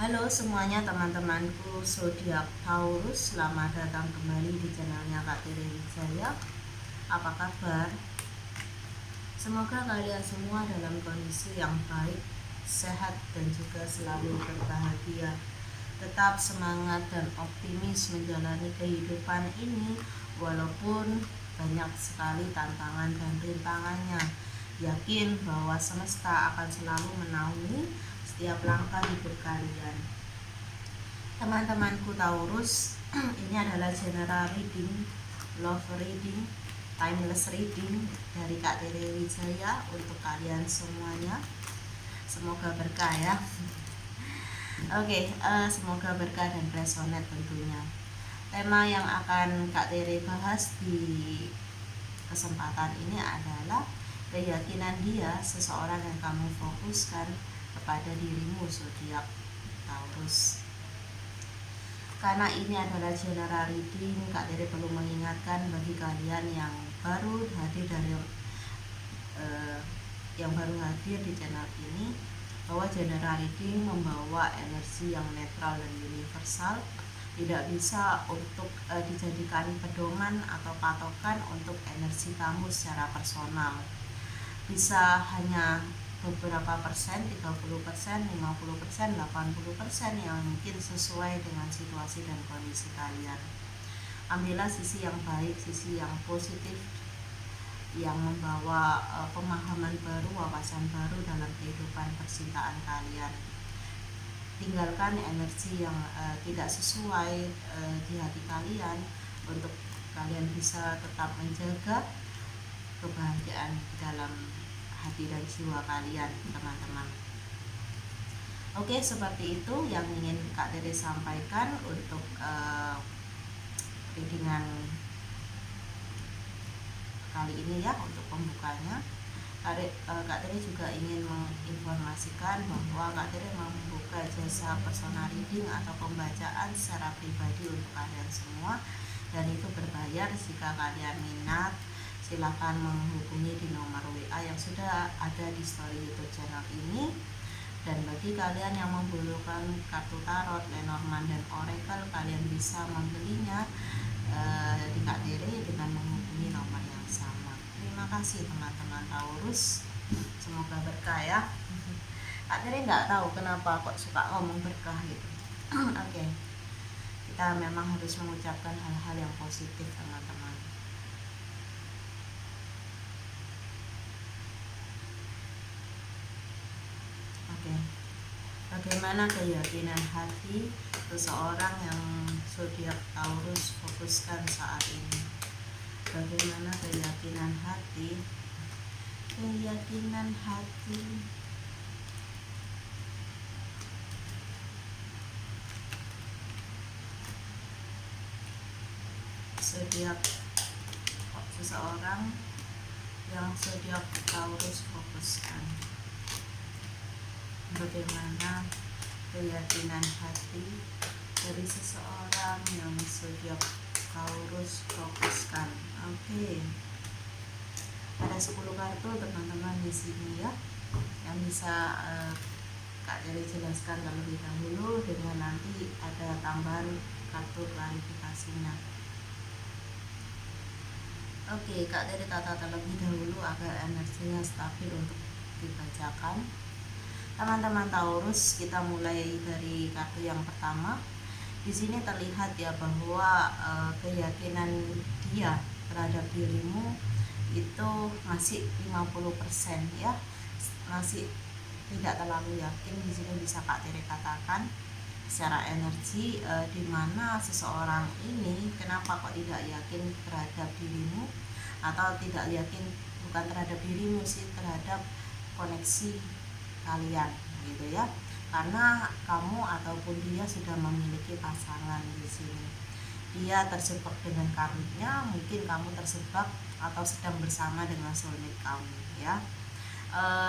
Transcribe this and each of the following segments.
Halo semuanya teman-temanku zodiak Taurus, selamat datang kembali di channelnya Kak Tere Wijaya. Apa kabar? Semoga kalian semua dalam kondisi yang baik, sehat dan juga selalu berbahagia. Tetap semangat dan optimis menjalani kehidupan ini walaupun banyak sekali tantangan dan rintangannya. Yakin bahwa semesta akan selalu menaungi setiap langkah hidup kalian. Teman-temanku Taurus, ini adalah general reading, love reading, timeless reading dari Kak Tere Wijaya untuk kalian semuanya. Semoga berkah ya. Oke, semoga berkah dan resonate tentunya. Tema yang akan Kak Tere bahas di kesempatan ini adalah keyakinan dia, seseorang yang kamu fokuskan kepada dirimu zodiak Taurus. Karena ini adalah general reading, Kak Tere perlu mengingatkan bagi kalian yang baru hadir di channel ini bahwa general reading membawa energi yang netral dan universal, tidak bisa untuk dijadikan pedoman atau patokan untuk energi kamu secara personal. Bisa hanya beberapa persen, 30%, 50%, 80% yang mungkin sesuai dengan situasi dan kondisi kalian. Ambillah sisi yang baik, sisi yang positif, yang membawa pemahaman baru, wawasan baru dalam kehidupan percintaan kalian. Tinggalkan energi yang tidak sesuai di hati kalian untuk kalian bisa tetap menjaga kebahagiaan dalam hati dan jiwa kalian, teman-teman. Oke, seperti itu yang ingin Kak Tere sampaikan untuk readingan kali ini ya, untuk pembukanya. Kak Tere juga ingin menginformasikan bahwa Kak Tere membuka jasa personal reading atau pembacaan secara pribadi untuk kalian semua, dan itu berbayar. Jika kalian minat, silahkan menghubungi di nomor WA yang sudah ada di story YouTube channel ini. Dan bagi kalian yang membutuhkan kartu tarot, Lenormand dan Oracle, kalian bisa membelinya di Kak Tere dengan menghubungi nomor yang sama. Terima kasih teman-teman Taurus, semoga berkah ya. Kak Tere nggak tahu kenapa kok suka ngomong berkah gitu. Oke, kita memang harus mengucapkan hal-hal yang positif, teman-teman. Oke, bagaimana keyakinan hati seseorang yang zodiak Taurus fokuskan saat ini? Bagaimana keyakinan hati? Keyakinan hati zodiak seseorang yang zodiak Taurus fokuskan. Bagaimana keyakinan hati dari seseorang yang zodiak Taurus fokuskan? Oke. Ada 10 kartu teman-teman di sini ya, yang bisa Kak Tere jelaskan terlebih dahulu dengan nanti ada tambahan kartu klarifikasinya. Oke, Kak Tere tata terlebih dahulu agar energinya stabil untuk dibacakan. Teman-teman Taurus, kita mulai dari kartu yang pertama. Di sini terlihat ya bahwa keyakinan dia terhadap dirimu itu masih 50% ya, masih tidak terlalu yakin. Di sini bisa Kak Tere katakan secara energi di mana seseorang ini kenapa kok tidak yakin terhadap dirimu, atau tidak yakin bukan terhadap dirimu sih, terhadap koneksi kalian gitu ya, karena kamu ataupun dia sudah memiliki pasangan. Di sini dia terjebak dengan karmiknya, mungkin kamu terjebak atau sedang bersama dengan soulmate kamu ya.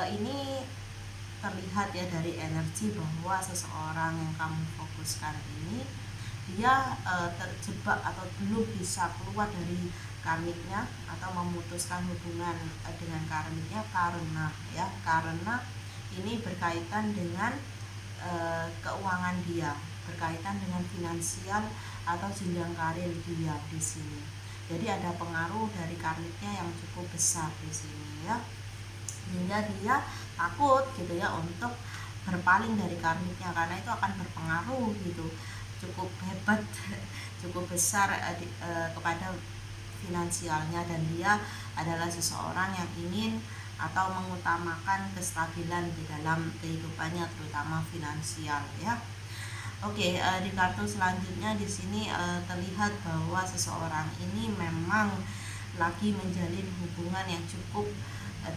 Ini terlihat ya dari energi bahwa seseorang yang kamu fokuskan ini dia terjebak atau belum bisa keluar dari karmiknya atau memutuskan hubungan dengan karmiknya karena ini berkaitan dengan keuangan dia, berkaitan dengan finansial atau jenjang karir dia di sini. Jadi ada pengaruh dari karmitnya yang cukup besar di sini ya, sehingga dia takut gitu ya untuk berpaling dari karmitnya, karena itu akan berpengaruh gitu cukup hebat cukup besar kepada finansialnya, dan dia adalah seseorang yang ingin atau mengutamakan kestabilan di dalam kehidupannya, terutama finansial ya. Oke, di kartu selanjutnya di sini terlihat bahwa seseorang ini memang lagi menjalin hubungan yang cukup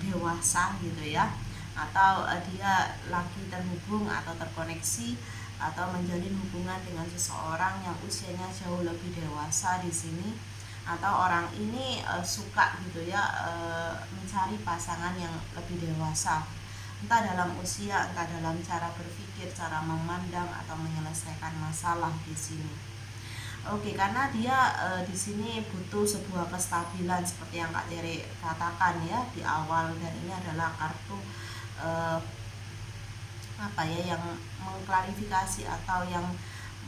dewasa gitu ya, atau dia lagi terhubung atau terkoneksi atau menjalin hubungan dengan seseorang yang usianya jauh lebih dewasa di sini, atau orang ini suka gitu ya mencari pasangan yang lebih dewasa, entah dalam usia, entah dalam cara berpikir, cara memandang atau menyelesaikan masalah di sini. Oke, karena dia di sini butuh sebuah kestabilan seperti yang Kak Tere katakan ya di awal, dan ini adalah kartu yang mengklarifikasi atau yang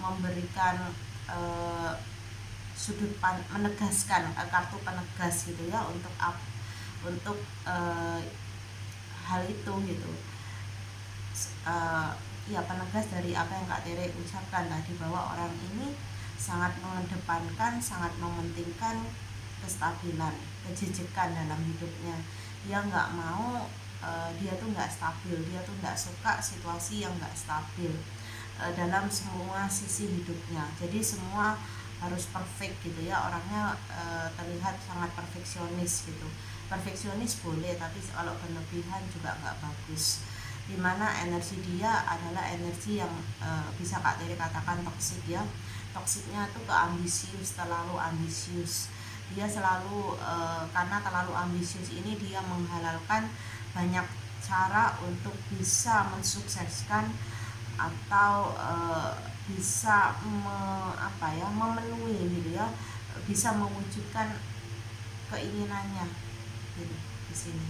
memberikan menegaskan, kartu penegas gitu ya untuk hal itu gitu. Penegas dari apa yang Kak Tere ucapkan tadi, bahwa orang ini sangat mengedepankan, sangat mementingkan kestabilan, kejejekan dalam hidupnya. Dia nggak mau dia tuh nggak stabil, dia tuh nggak suka situasi yang nggak stabil dalam semua sisi hidupnya. Jadi semua harus perfect gitu ya, orangnya terlihat sangat perfeksionis gitu. Perfeksionis boleh, tapi kalau berlebihan juga nggak bagus, dimana energi dia adalah energi yang bisa Kak Tere katakan toksik ya. Toksiknya tuh keambisius, terlalu ambisius. Dia selalu karena terlalu ambisius ini dia menghalalkan banyak cara untuk bisa mensukseskan atau bisa memenuhi gitu ya, bisa mewujudkan keinginannya gitu di sini.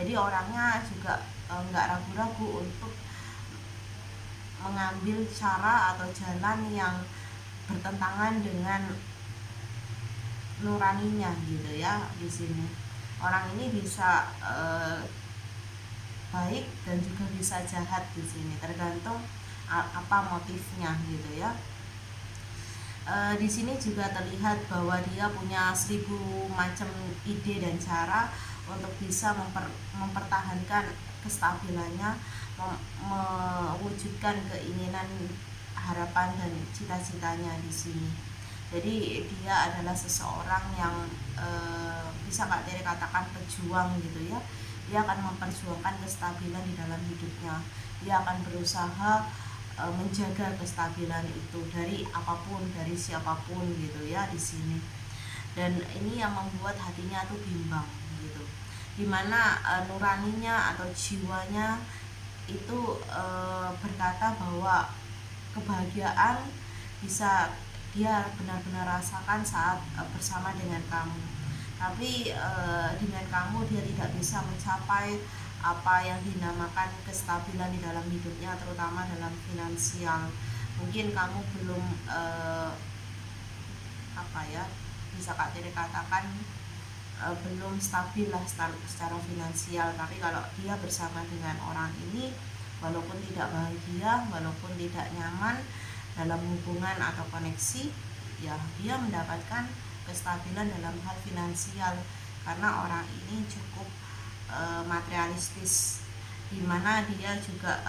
Jadi orangnya juga nggak ragu-ragu untuk mengambil cara atau jalan yang bertentangan dengan nuraninya gitu ya di sini. Orang ini bisa baik dan juga bisa jahat di sini, tergantung apa motifnya gitu ya. Di sini juga terlihat bahwa dia punya 1000 macam ide dan cara untuk bisa mempertahankan kestabilannya, mewujudkan keinginan, harapan dan cita-citanya di sini. Jadi dia adalah seseorang yang bisa Kak Tere katakan pejuang gitu ya. Dia akan memperjuangkan kestabilan di dalam hidupnya. Dia akan berusaha menjaga kestabilan itu dari apapun, dari siapapun gitu ya di sini. Dan ini yang membuat hatinya tuh bimbang gitu. Dimana nuraninya atau jiwanya itu berkata bahwa kebahagiaan bisa dia benar-benar rasakan saat bersama dengan kamu. Tapi dengan kamu dia tidak bisa mencapai apa yang dinamakan kestabilan di dalam hidupnya, terutama dalam finansial. Mungkin kamu belum bisa Kak Tere katakan belum stabil lah secara finansial. Tapi kalau dia bersama dengan orang ini, walaupun tidak bahagia, walaupun tidak nyaman dalam hubungan atau koneksi, ya dia mendapatkan kestabilan dalam hal finansial, karena orang ini cukup materialistis, dimana dia juga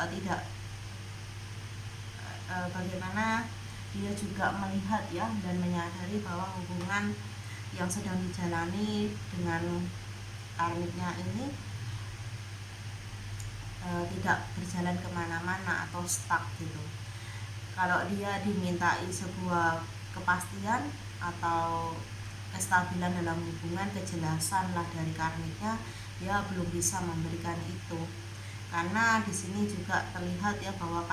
bagaimana dia juga melihat ya dan menyadari bahwa hubungan yang sedang dijalani dengan karmiknya ini tidak berjalan kemana-mana atau stuck gitu. Kalau dia dimintai sebuah kepastian atau kestabilan dalam hubungan, kejelasan lah dari karmiknya, dia belum bisa memberikan itu. Karena di sini juga terlihat ya bahwa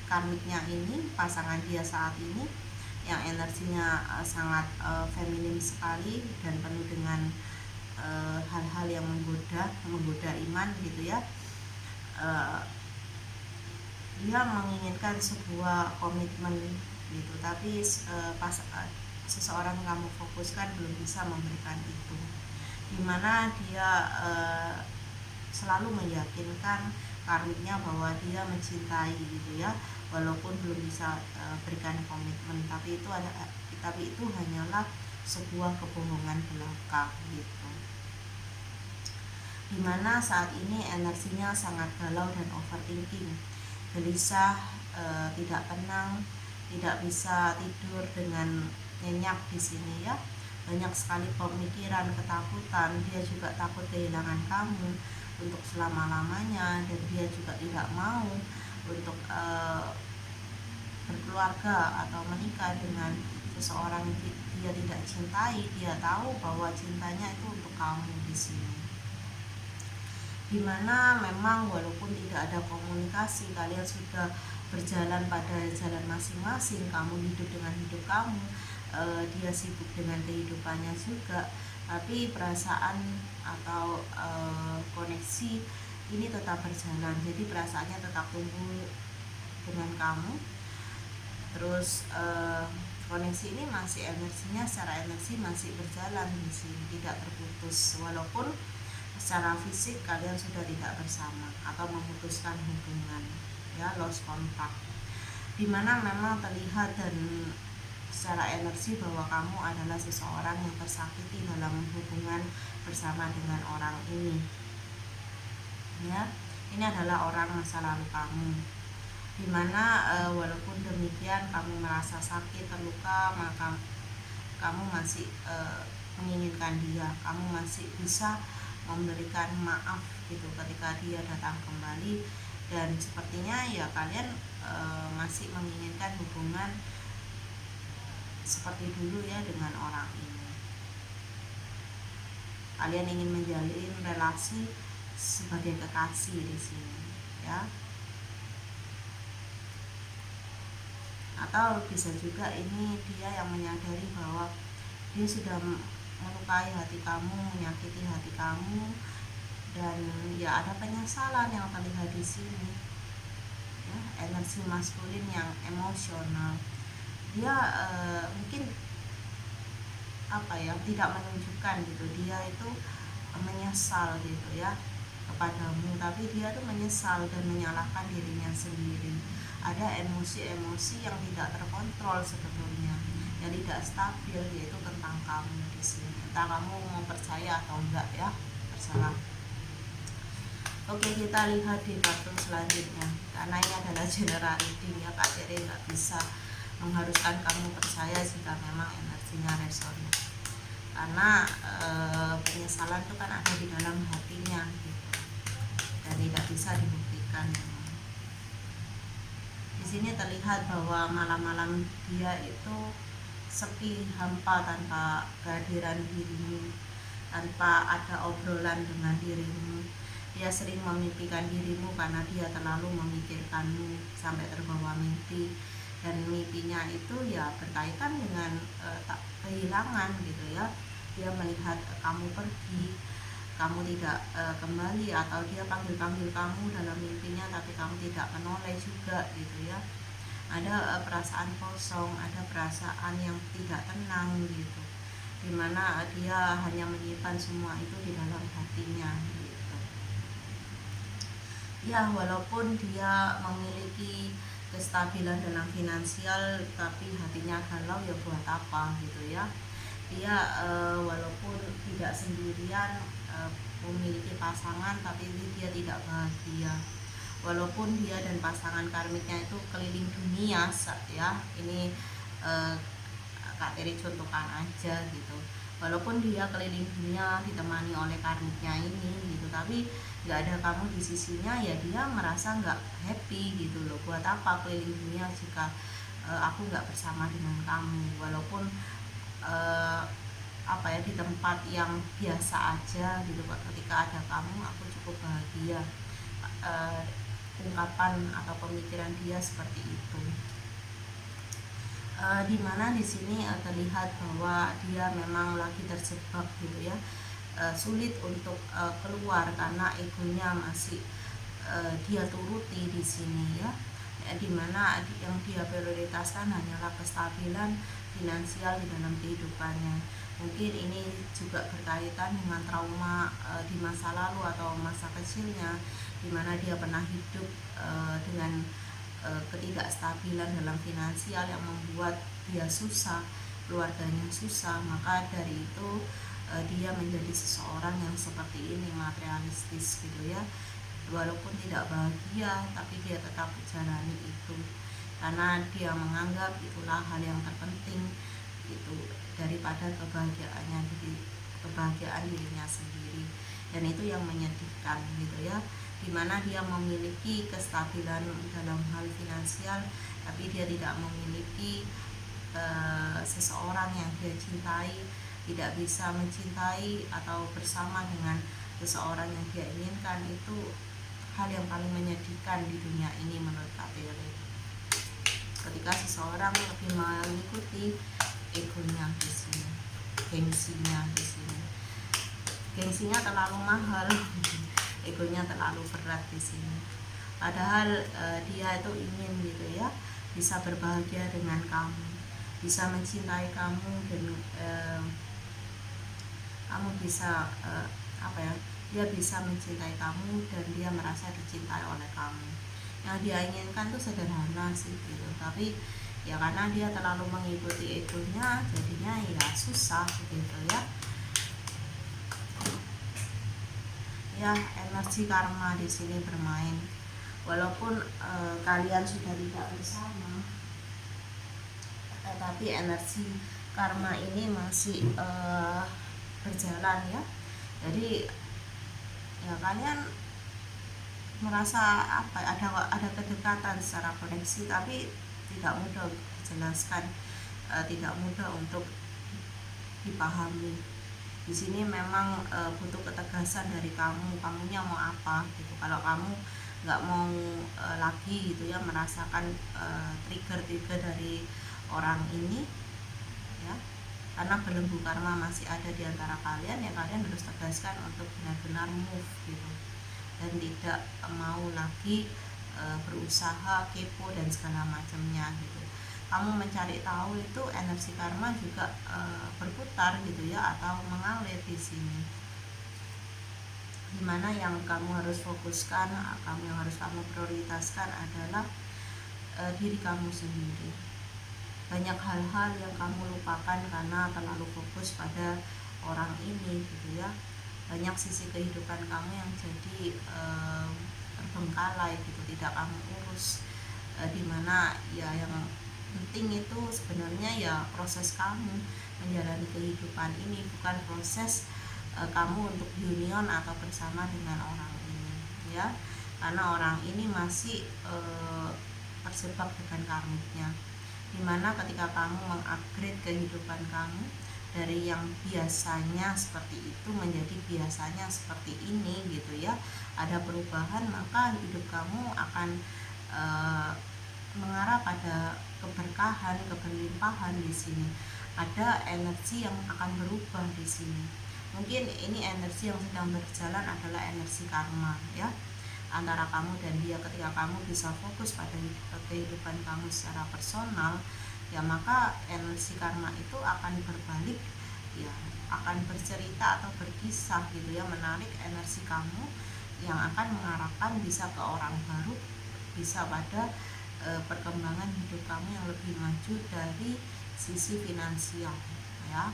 karmiknya ini, pasangan dia saat ini yang energinya sangat feminim sekali dan penuh dengan hal-hal yang menggoda iman gitu ya. dia menginginkan sebuah komitmen gitu, tapi pas seseorang yang kamu fokuskan belum bisa memberikan itu, dimana dia selalu meyakinkan karmiknya bahwa dia mencintai gitu ya, walaupun belum bisa berikan komitmen, tapi itu hanyalah sebuah kebohongan belaka gitu, dimana saat ini energinya sangat galau dan overthinking, gelisah, tidak tenang, tidak bisa tidur dengan nyenyak di sini ya. Banyak sekali pemikiran, ketakutan, dia juga takut kehilangan kamu untuk selama-lamanya, dan dia juga tidak mau untuk berkeluarga atau menikah dengan seseorang yang dia tidak cintai. Dia tahu bahwa cintanya itu untuk kamu di sini, dimana memang walaupun tidak ada komunikasi, kalian sudah berjalan pada jalan masing-masing, kamu hidup dengan hidup kamu, dia sibuk dengan kehidupannya juga, tapi perasaan atau koneksi ini tetap berjalan, jadi perasaannya tetap tumbuh dengan kamu. Terus koneksi ini masih energinya, secara energi masih berjalan di sini, tidak terputus, walaupun secara fisik kalian sudah tidak bersama atau memutuskan hubungan ya, lost contact, dimana memang terlihat dan secara energi bahwa kamu adalah seseorang yang tersakiti dalam hubungan bersama dengan orang ini ya. Ini adalah orang masa lalu kamu, dimana walaupun demikian kamu merasa sakit, terluka, maka kamu masih menginginkan dia, kamu masih bisa memberikan maaf gitu ketika dia datang kembali, dan sepertinya ya kalian masih menginginkan hubungan seperti dulu ya dengan orang ini. Kalian ingin menjalin relasi sebagai kekasih di sini ya. Atau bisa juga ini dia yang menyadari bahwa dia sudah melukai hati kamu, menyakiti hati kamu, dan ya ada penyesalan yang terlihat di sini ya. Energi maskulin yang emosional, dia mungkin tidak menunjukkan gitu, dia itu menyesal gitu ya kepadamu, tapi dia tuh menyesal dan menyalahkan dirinya sendiri. Ada emosi-emosi yang tidak terkontrol sebetulnya, yang tidak stabil, yaitu tentang kamu di sini. Entah kamu mau percaya atau enggak ya, terserah. Oke, kita lihat di kartu selanjutnya, karena ini adalah general reading ya, Kak Tere nggak bisa mengharuskan kamu percaya jika memang energinya resonan, karena penyesalan itu kan ada di dalam hatinya gitu, dan tidak bisa dibuktikan. Di sini terlihat bahwa malam-malam dia itu sepi, hampa, tanpa kehadiran dirimu, tanpa ada obrolan dengan dirimu. Dia sering memimpikan dirimu karena dia terlalu memikirkanmu sampai terbawa mimpi, dan mimpinya itu ya berkaitan dengan kehilangan gitu ya. Dia melihat kamu pergi, kamu tidak kembali, atau dia panggil-panggil kamu dalam mimpinya tapi kamu tidak menoleh juga gitu ya. Ada perasaan kosong, ada perasaan yang tidak tenang gitu, dimana dia hanya menyimpan semua itu di dalam hatinya gitu ya. Walaupun dia memiliki kestabilan dalam finansial, tapi hatinya galau, ya buat apa gitu ya. Dia walaupun tidak sendirian, memiliki pasangan, tapi dia tidak bahagia. Walaupun dia dan pasangan karmiknya itu keliling dunia ya, ini Kak Teri contohkan aja gitu. Walaupun dia keliling dunia ditemani oleh karmiknya ini gitu, tapi nggak ada kamu di sisinya, ya dia merasa nggak happy gitu loh. Buat apa keliling dunia jika aku nggak bersama dengan kamu. Walaupun di tempat yang biasa aja gitu, ketika ada kamu aku cukup bahagia. Ungkapan atau pemikiran dia seperti itu. Dimana di sini terlihat bahwa dia memang lagi terjebak gitu ya, sulit untuk keluar karena egonya masih dia turuti di sini ya. dimana yang dia prioritaskan hanyalah kestabilan finansial di dalam kehidupannya. Mungkin ini juga berkaitan dengan trauma di masa lalu atau masa kecilnya, dimana dia pernah hidup dengan ketidakstabilan dalam finansial yang membuat dia susah, keluarganya susah. Maka dari itu dia menjadi seseorang yang seperti ini, materialistis gitu ya. Walaupun tidak bahagia, tapi dia tetap menjalani itu karena dia menganggap itulah hal yang terpenting itu daripada kebahagiaan dirinya sendiri. Dan itu yang menyedihkan gitu ya, dimana dia memiliki kestabilan dalam hal finansial, tapi dia tidak memiliki seseorang yang dia cintai, tidak bisa mencintai atau bersama dengan seseorang yang dia inginkan. Itu hal yang paling menyedihkan di dunia ini menurut KPR. Ketika seseorang lebih mengikuti egonya di sini, gengsinya di sini, gengsinya terlalu mahal, egonya terlalu berat di sini. Padahal dia itu ingin gitu ya, bisa berbahagia dengan kamu, bisa mencintai kamu, dan kamu bisa dia bisa mencintai kamu dan dia merasa dicintai oleh kamu. Yang dia inginkan tuh sederhana sih gitu, tapi ya karena dia terlalu mengikuti egonya, jadinya ya susah gitu ya. Ya, energi karma di sini bermain. Walaupun kalian sudah tidak bersama, tetapi energi karma ini masih berjalan ya. Jadi ya kalian merasa ada kedekatan secara koneksi, tapi tidak mudah untuk dijelaskan, tidak mudah untuk dipahami. Di sini memang butuh ketegasan dari kamunya mau apa gitu. Kalau kamu nggak mau lagi gitu ya merasakan trigger dari orang ini ya, karena belenggu karma masih ada di antara kalian, ya kalian harus tegaskan untuk benar-benar move gitu, dan tidak mau lagi berusaha kepo dan segala macamnya gitu. Kamu mencari tahu itu energi karma juga berputar gitu ya, atau mengalir di sini. Dimana yang kamu harus fokuskan, yang harus kamu prioritaskan adalah diri kamu sendiri. Banyak hal-hal yang kamu lupakan karena terlalu fokus pada orang ini gitu ya. Banyak sisi kehidupan kamu yang jadi terbengkalai gitu, tidak kamu urus, dimana ya yang penting itu sebenarnya ya proses kamu menjalani kehidupan ini, bukan proses kamu untuk union atau bersama dengan orang ini ya, karena orang ini masih terjebak dengan karmiknya. Dimana ketika kamu mengupgrade kehidupan kamu dari yang biasanya seperti itu menjadi biasanya seperti ini gitu ya, ada perubahan, maka hidup kamu akan mengarah pada keberkahan, keberlimpahan di sini. Ada energi yang akan berubah di sini. Mungkin ini energi yang sedang berjalan adalah energi karma ya, antara kamu dan dia. Ketika kamu bisa fokus pada kehidupan kamu secara personal, ya maka energi karma itu akan berbalik ya, akan bercerita atau berkisah gitu ya, menarik energi kamu yang akan mengarahkan bisa ke orang baru, bisa pada perkembangan hidup kamu yang lebih maju dari sisi finansial ya.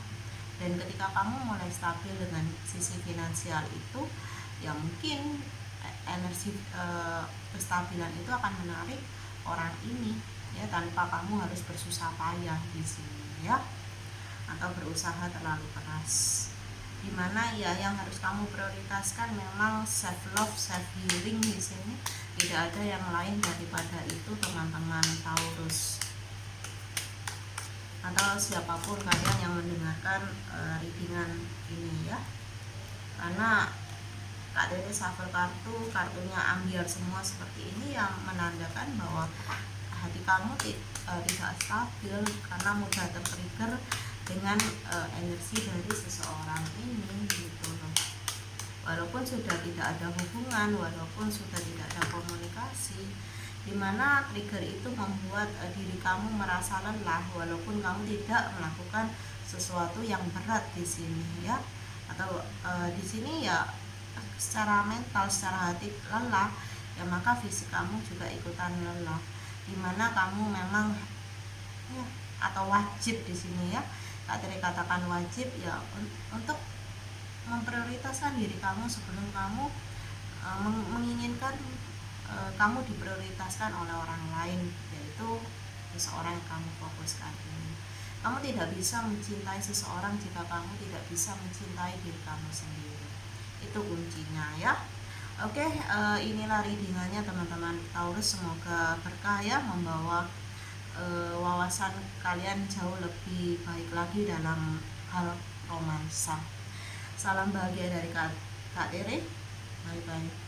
Dan ketika kamu mulai stabil dengan sisi finansial itu, ya mungkin energi kestabilan itu akan menarik orang ini ya, tanpa kamu harus bersusah payah di sini ya, atau berusaha terlalu keras. Dimana ya yang harus kamu prioritaskan memang self love, self healing di sini. Tidak ada yang lain daripada itu teman-teman Taurus, atau siapapun kalian yang mendengarkan readingan ini ya. Karena Kak Dede shuffle kartunya ambiar semua seperti ini, yang menandakan bahwa hati kamu tidak stabil karena mudah tertrigger dengan energi dari seseorang ini gitu loh. Walaupun sudah tidak ada hubungan, walaupun sudah tidak ada komunikasi, dimana trigger itu membuat diri kamu merasa lelah walaupun kamu tidak melakukan sesuatu yang berat di sini ya, atau di sini ya secara mental, secara hati lelah ya, maka fisik kamu juga ikutan lelah, dimana kamu memang ya, atau wajib di sini ya, Kak Tiri katakan wajib ya, untuk memprioritaskan diri kamu sebelum kamu menginginkan kamu diprioritaskan oleh orang lain, yaitu seseorang yang kamu fokuskan ini. Kamu tidak bisa mencintai seseorang jika kamu tidak bisa mencintai diri kamu sendiri. Itu kuncinya ya. Oke, inilah readingannya teman-teman Taurus, semoga berkah ya, membawa wawasan kalian jauh lebih baik lagi dalam hal romansa. Salam bahagia dari Kak Tere. Bye bye.